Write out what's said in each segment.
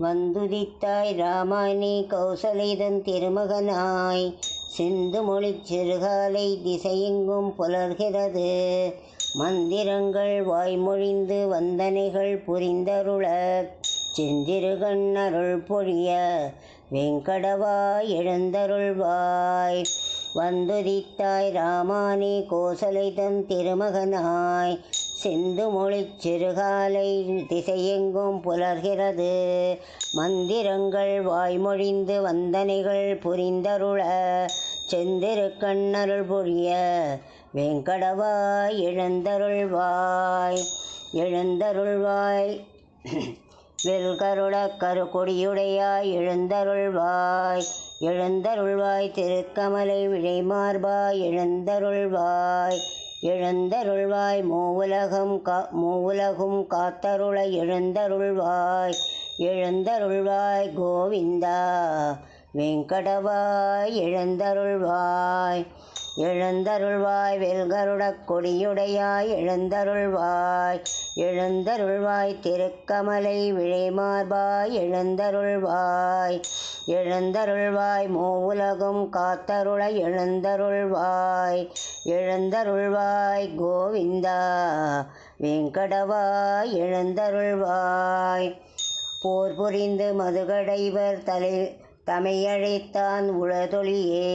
வந்துதித்தாய் ராமானி கௌசலைதன் திருமகனாய் சிந்து மொழிச் சிறுகாலை திசையெங்கும் புலர்கிறது. மந்திரங்கள் வாய்மொழிந்து வந்தனைகள் புரிந்தருள செந்திருகண் அருள் பொழிய வெங்கடவாய் எழுந்தருள்வாய். வந்துதித்தாய் ராமானி கோசலைதன் திருமகனாய் சிந்து மொழிச் சிறுகாலை திசையெங்கும் புலர்கிறது. மந்திரங்கள் வாய்மொழிந்து வந்தனைகள் புரிந்தருள செந்திருகண் அருள் பொழிய வெங்கடவாய் எழுந்தருள்வாய். எழுந்தருள்வாய் வெல்கருட கருக்கொடியுடையாய் எழுந்தருள்வாய். எழுந்தருள்வாய் திருக்கமலை விழைமார்பா எழுந்தருள்வாய். எழுந்தருள்வாய் மூவுலகும் காத்தருள எழுந்தருள்வாய். எழுந்தருள்வாய் கோவிந்தா வெங்கடவாய் எழுந்தருள்வாய். எழுந்தருள்வாய் வெல்கருடக் கொடியுடையாய் எழுந்தருள்வாய். எழுந்தருள்வாய் திருக்கமலை விழைமார்பாய் எழுந்தருள்வாய். எழுந்தருள்வாய் மூவுலகும் காத்தருள எழுந்தருள்வாய். எழுந்தருள்வாய் கோவிந்தா வெங்கடவாய் எழுந்தருள்வாய். போர் புரிந்து மதுகடைவர் தமையழைத்தான் உளதொழியே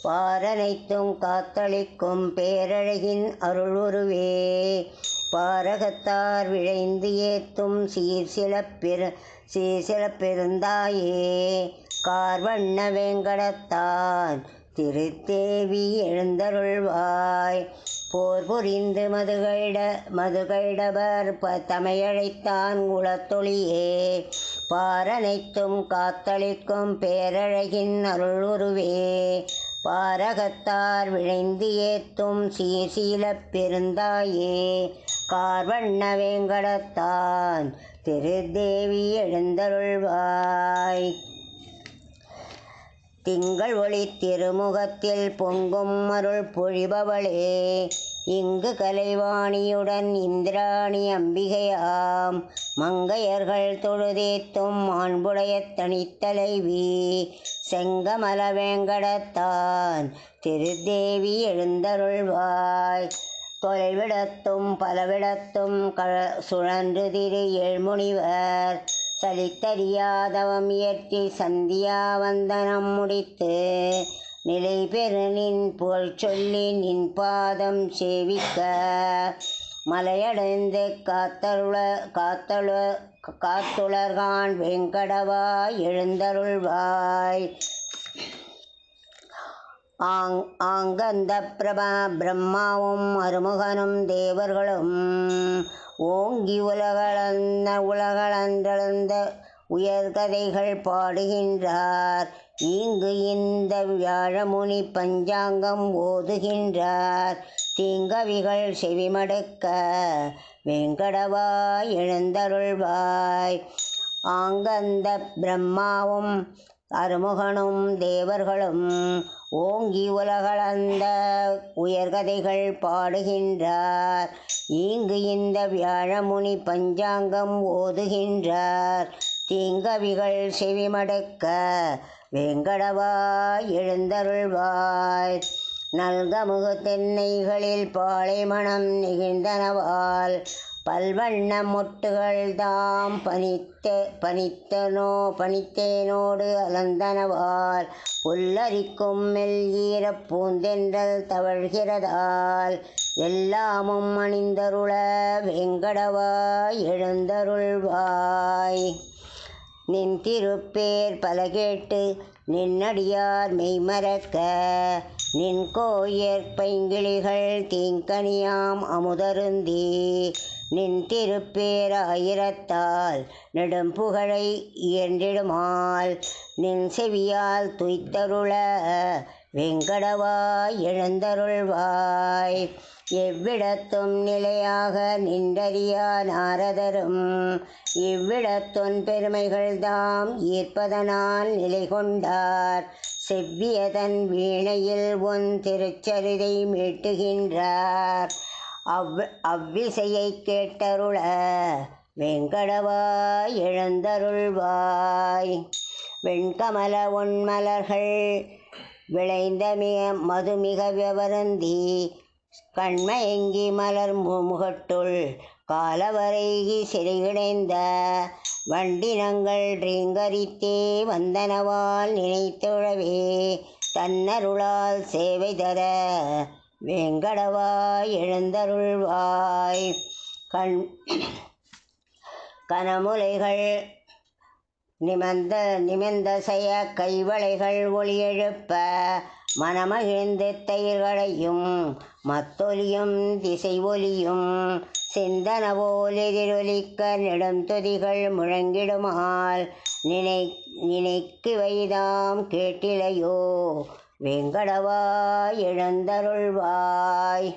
பாரனைத்தும் காத்தளிக்கும் பேரழகின் அருள் உருவே. பாரகத்தார் விழைந்து ஏத்தும் சீர்சில பெருந்தாயே கார்வண்ண வேங்கடத்தான் திருத்தேவி எழுந்தருள்வாய். போர் புரிந்து மதுகைடவர் தமையழைத்தான் உளத்தொழியே பாரனைத்தும் காத்தளிக்கும் பேரழகின் அருள் உருவே. பாரகத்தார் விழைந்து ஏத்தும் சீர்சீல பெருந்தாயே கார்வண்ண வேங்கடத்தான் திருத்தேவி எழுந்தருள்வாய். திங்கள் ஒளி திருமுகத்தில் பொங்கும் அருள் பொழிபவளே இங்கு கலைவாணியுடன் இந்திராணி அம்பிகையாம் மங்கையர்கள் தொழுதேத்தும் மாண்புடைய தனித்தலைவி செங்கமல வேங்கடத்தான் திருத்தேவி எழுந்தருள்வாய். தொலைவிடத்தும் பலவிடத்தும் சுழன்று திரு ஏழ்முனிவர் சலித்தறியாதவம் இயற்றி சந்தியா வந்தனம் முடித்து நிலை பெரு நின் புகழ் சொல்லி நின் பாதம் சேவிக்க மலையடைந்து காத்துளர்கான் வெங்கடவாய் எழுந்தருள்வாய். ஆங்கந்த பிரம்மாவும் அருமுகனும் தேவர்களும் ஓங்கி உலகளந்த உயர்கதைகள் பாடுகின்றார். இங்கு இந்த வியாழமுனி பஞ்சாங்கம் ஓதுகின்றார். தீங்கவிகள் செவிமடுக்க வெங்கடவாய் எழுந்தருள்வாய். ஆங்கந்த பிரம்மாவும் அருமுகனும் தேவர்களும் ஓங்கி உலகளந்த உயர்கதைகள் பாடுகின்றார். இங்கு இந்த வியாழமுனி பஞ்சாங்கம் ஓதுகின்றார். தீங்கவிகள் செவிமடுக்க வெங்கடவாய் எழுந்தருள்வாய். நல்கமுகு தென்னைகளில் பாலை மணம் நெகிழ்ந்தனவால் பல்வண்ண மொட்டுகள் தாம் பனித்தேனோடு அலந்தனவால் புல்லரிக்கும் மெல்ஈரப் பூந்தென்றல் தவழ்கிறதால் எல்லாமும் அணிந்தருள வெங்கடவாய் எழுந்தருள்வாய். நின் திருப்பேர் பல கேட்டு நின்னடியார் மெய்மறக்க நின் கோயிற் பைங்கிளிகள் தீங்கனியாம் அமுதருந்தி நின் திருப்பேர் ஆயிரத்தால் நெடும்புகழை இயன்றிடுமால் நின் செவியால் துய்த்தருள வெங்கடவாய் எழுந்தருள்வாய். எவ்விடத்தும் நிலையாக நின்றறியா நாரதரும் இவ்விடத்துன் பெருமைகள்தாம் ஈர்ப்பதனால் நிலை கொண்டார். செவ்வியதன் வீணையில் உன் திருச்சரிதை மீட்டுகின்றார். அவ்விசையை கேட்டருள வெங்கடவா எழுந்தருள்வாய். வெண்கமல ஒன்மலர்கள் விளைந்த மதுமிக விவருந்தி கண்மயங்கி மலர் முகட்டுள் காலவரை சிறைகிடைந்த வண்டினங்கள் ரீங்கரித்தே வந்தனவால் நினைத்தொழவே தன்னருளால் சேவை தர வேங்கடவா எழுந்தருள்வாய். கனமுலைகள் நிமிர்ந்தசைய கைவளைகள் ஒளியெழுப்ப மனமகிழ்ந்து தயிர்களையும் மத்தொலியும் திசை ஒலியும் சிந்தனவோல் எதிரொலிக்க நெடுந்தொதிகள் முழங்கிடுமால் நினைக்குவைதாம் கேட்டிலையோ வேங்கடவா எழுந்தருள்வாய்.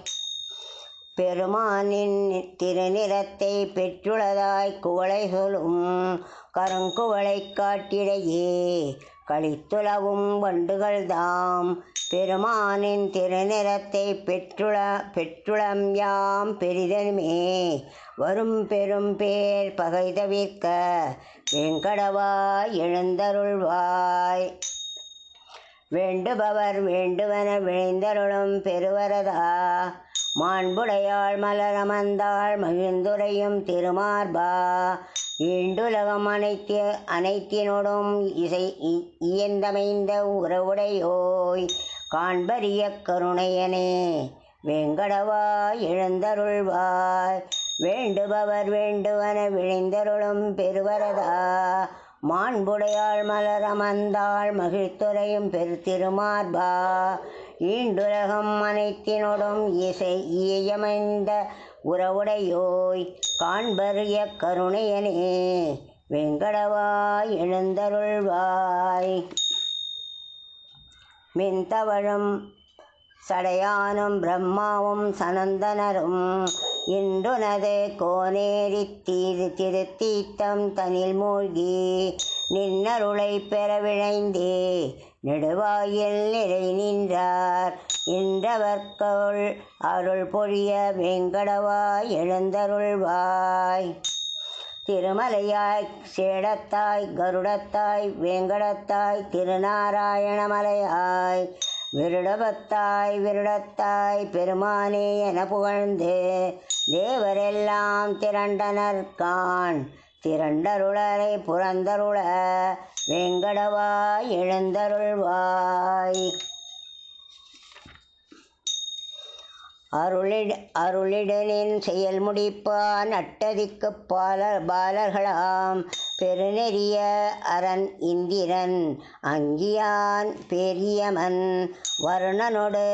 பெருமானின் திருநிறத்தை பெற்றுள்ளதாய் குவளை சொல்லும் கருங்குவளை காட்டிடையே களித்துளவும் வண்டுகள்தாம் பெருமானின் திருநிறத்தை பெற்றுளம் யாம் பெரிதனுமே வரும் பெரும் பேர் பகை தவிர்க்க வேங்கடவா எழுந்தருள்வாய். வேண்டுபவர் வேண்டுவன விழைந்தருளும் பெருவரதா மாண்புடையாள் மலரமர்ந்தாள் மகிழ்ந்துரையும் திருமார்பா ஈண்டுலகம் அனைத்தினோடும் இயந்தமைந்த உறவுடையோய் காண்பரிய கருணையனே வேங்கடவா எழுந்தருள்வாய். வேண்டுபவர் வேண்டுவன விழைந்தருளும் பெருவரதா மாண்புடையாள் மலரமர்ந்தாள் மகிழ்ந்துரையும் திருமார்பா ஈண்டுலகம் அனைத்தினோடும் இயமைந்த உறவுடையோய் காண்பரிய கருணையனே வேங்கடவா எழுந்தருள்வாய். மின்தவழும் சடையானும் பிரம்மாவும் சனந்தனரும் இன்றுனது கோனேரி திருத்தீர்த்தம் தனில் மூழ்கி நின்னருளை பெற விழைந்தே நெடுவாயில் நிறை நின்றார் இன்றவர்க்குள் அருள் பொழிய வேங்கடவா எழுந்தருள்வாய். திருமலையாய் சேடத்தாய் கருடத்தாய் வேங்கடத்தாய் திருநாராயணமலையாய் விருடத்தாய் பெருமானே என புகழ்ந்து தேவரெல்லாம் திரண்டனர்கான் திரண்டருளரை புறந்தருள வேங்கடவா எழுந்தருள்வாய். அருளிடனின் செயல் முடிப்பான் அட்டதிக்கு பாலர்களாம் பெருநெறிய அரண் இந்திரன் அங்கியான் பெரியமன் வருணனொடு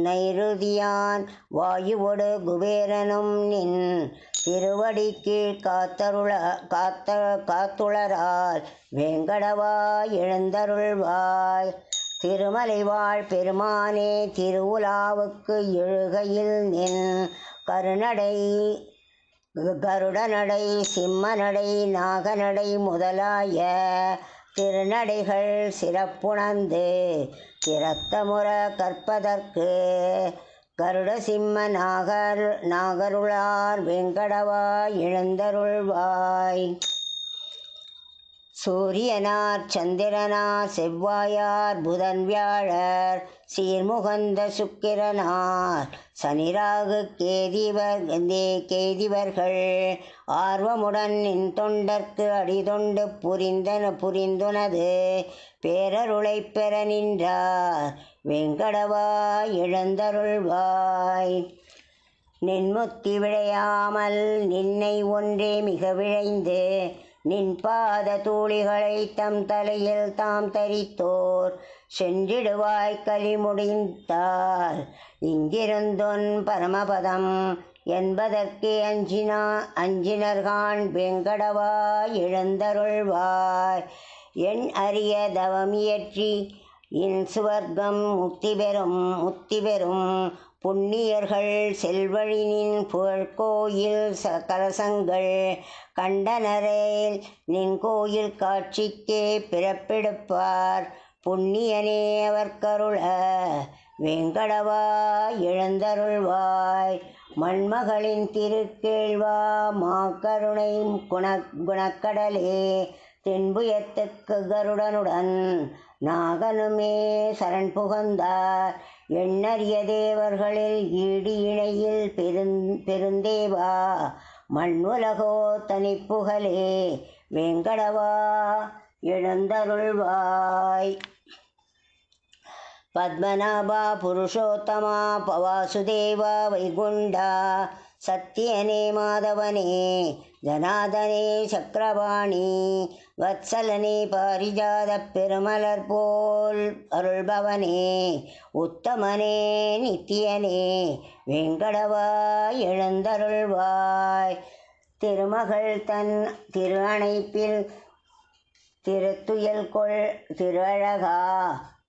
நைருதியான் வாயுவொடு குபேரனும் நின் திருவடி கீழ் காத்துளரால் வேங்கடவா எழுந்தருள்வாய். திருமலைவாழ் பெருமானே திருவுலாவுக்கு எழுகையில் நின் கருடநடை சிம்மநடை நாகநடை முதலாய திருநடைகள் சிறப்புணர்ந்து திறத்தமுற கற்பதற்கு கருட சிம்ம நாகருளார் வேங்கடவா எழுந்தருள்வாய். சூரியனார் சந்திரனார் செவ்வாயார் புதன் வியாழர் சீர்முகந்த சுக்கிரனார் சனிராகு கேதிவர்கள் ஆர்வமுடன் நின் தொண்டர்க்கு அடிதொண்டு புரிந்துனது பேரருளை பெற நின்றார் வேங்கடவா எழுந்தருள்வாய். நின்முத்தி விழையாமல் நின்னை ஒன்றே மிக விழைந்து நின் பாத தூளிகளை தம் தலையில் தாம் தரித்தோர் சென்றிடுவாய் களி முடிந்தால் இங்கிருந்தொன் பரமபதம் என்பதற்கு அஞ்சினர்கான் வேங்கடவா எழுந்தருள்வாய். என் அரிய தவம் இயற்றி இன் சுவர்க்கம் முக்தி பெறும் புண்ணியர்கள் செல்வழினின் புகழ்கோயில் கலசங்கள் கண்டனரேல் நின் கோயில் காட்சிக்கே பிறப்பெடுப்பார் புண்ணியனே அவர்க்கருள வேங்கடவா எழுந்தருள்வாய். மண்மகளின் திருக்கேழ்வா மாக்கருணை குணக்கடலே தென்புயத்துக்கு கருடனுடன் நாகனுமே சரண் புகந்தார். எண்ணறிய தேவர்களில் ஈடு இணையில் பெருந்தேவா மண்ணுலகோ தனிப்புகழே வேங்கடவா எழுந்தருள்வாய். பத்மநாபா புருஷோத்தமா வாசுதேவா வைகுண்டா சத்தியனே மாதவனே ஜனாதனே சக்கரபாணி வத்சலனே பாரிஜாத பெருமலர் போல் அருள்பவனே உத்தமனே நித்தியனே வேங்கடவா எழுந்தருள்வாய். திருமகள் தன் திரு அணைப்பில் திருத்துயல் கொள் திருஅழகா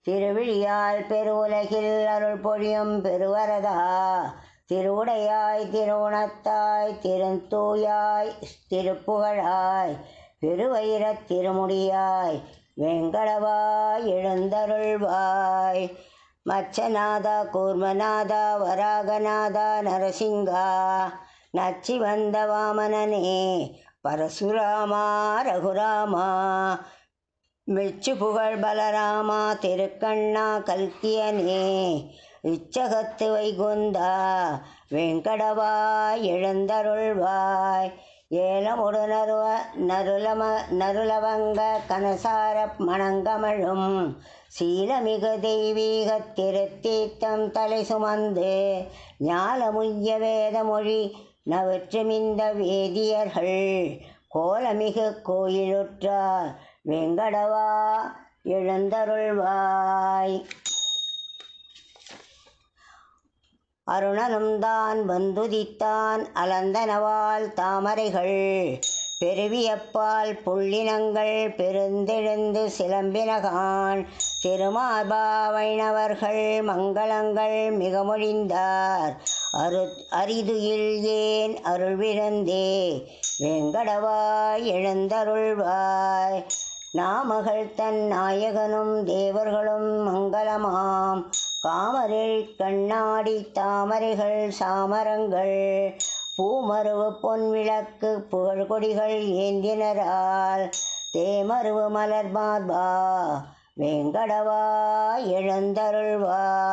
திருவிழியால் பெருவுலகில் அருள் பொழியும் பெருவரதா திருவுடையாய் திருவுணத்தாய் திருந்தூயாய் திருப்புகழாய் பெருவயிரத் திருமுடியாய் வேங்கடவா எழுந்தருள்வாய். மச்சநாதா கூர்மநாதா வராகநாதா நரசிங்கா நச்சி வந்த வாமனனே பரசுராமா ரகுராமா மெச்சு புகழ் பலராமா திருக்கண்ணா கல்கியனே இச்சகத்து வைகுந்தா வேங்கடவா எழுந்தருள்வாய். ஏலமுடு நருலவங்க கனசார மணங்கமழும் சீலமிகு தெய்வீக திருத்தீர்த்தம் தலை சுமந்து ஞாலமுய்ய வேதமொழி நவற்றுமிந்த வேதியர்கள் கோலமிகு கோயிலுற்றார் வேங்கடவா எழுந்தருள்வாய். அருணனும் தான் வந்துதித்தான் அலந்தனவால் தாமரைகள் பெருவியப்பால் புள்ளினங்கள் பெருந்தெழுந்து சிலம்பினகான் திருமார்பா வைணவர்கள் மங்களங்கள் மிக மொழிந்தார் அரிதுயில் ஏன் அருள்விருந்தே வேங்கடவா எழுந்தருள்வாய். நாமகள் தன் நாயகனும் தேவர்களும் மங்களமாம் காமரில் கண்ணாடி தாமரைகள் சாமரங்கள் பூமருவு பொன் விளக்கு புகழ்கொடிகள் ஏந்தினரால் தேமருவு மலர் மார்பா வேங்கடவா எழுந்தருள்வாய்.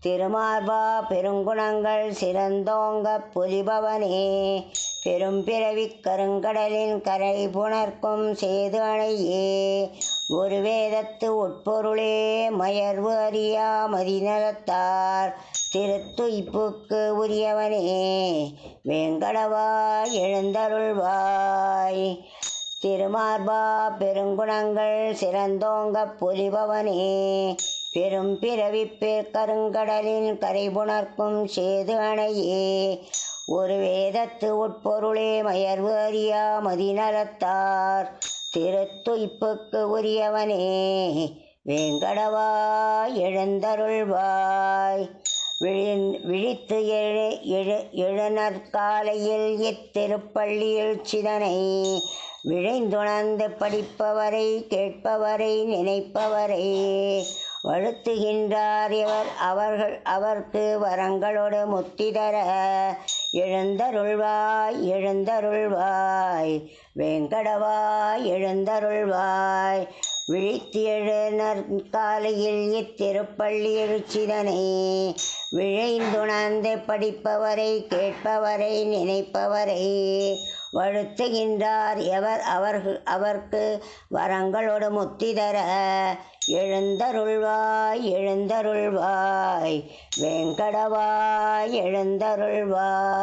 திருமார்பா பெருங்குணங்கள் சிறந்தோங்க பொலிபவனே பெரும்பிறவி கருங்கடலின் கரை புணர்க்கும் சேது அணையே ஒரு வேதத்து உட்பொருளே மயர்வு அறியா மதிநலத்தார் திருத்துய்ப்புக்கு உரியவனே வேங்கடவா எழுந்தருள்வாய். திருமார்பா பெருங்குணங்கள் சிறந்தோங்க பொலிபவனே பெரும்பிறவி கருங்கடலின் கரைபுணர்க்கும் சேது அணையே ஒரு வேதத்து உட்பொருளே மயர்வு அறியா மதிநலத்தார் திருத்துய்ப்புக்கு உரியவனே வேங்கடவா எழுந்தருள்வாய். விழித்து எழுநற்காலையில் இத்திருப்பள்ளியில் சிதனை விழைந்துணர்ந்து படிப்பவரை கேட்பவரை நினைப்பவரை வழுத்துகின்றார் இவர் அவர்க்கு வரங்களோடு முத்திதர எழுந்தருள்வாய் எழுந்தருள்வாய் வேங்கடவா எழுந்தருள்வாய். விழித்து எழுநற்காலையில் இத்திருப்பள்ளி எழுச்சிதனை விழைந்துணர்ந்து படிப்பவரை கேட்பவரை நினைப்பவரை வழுத்துகின்றார் எவர் அவர்க்கு வரங்களோடு முத்திதர எழுந்தருள்வாய் எழுந்தருள்வாய் வேங்கடவா எழுந்தருள்வாய்.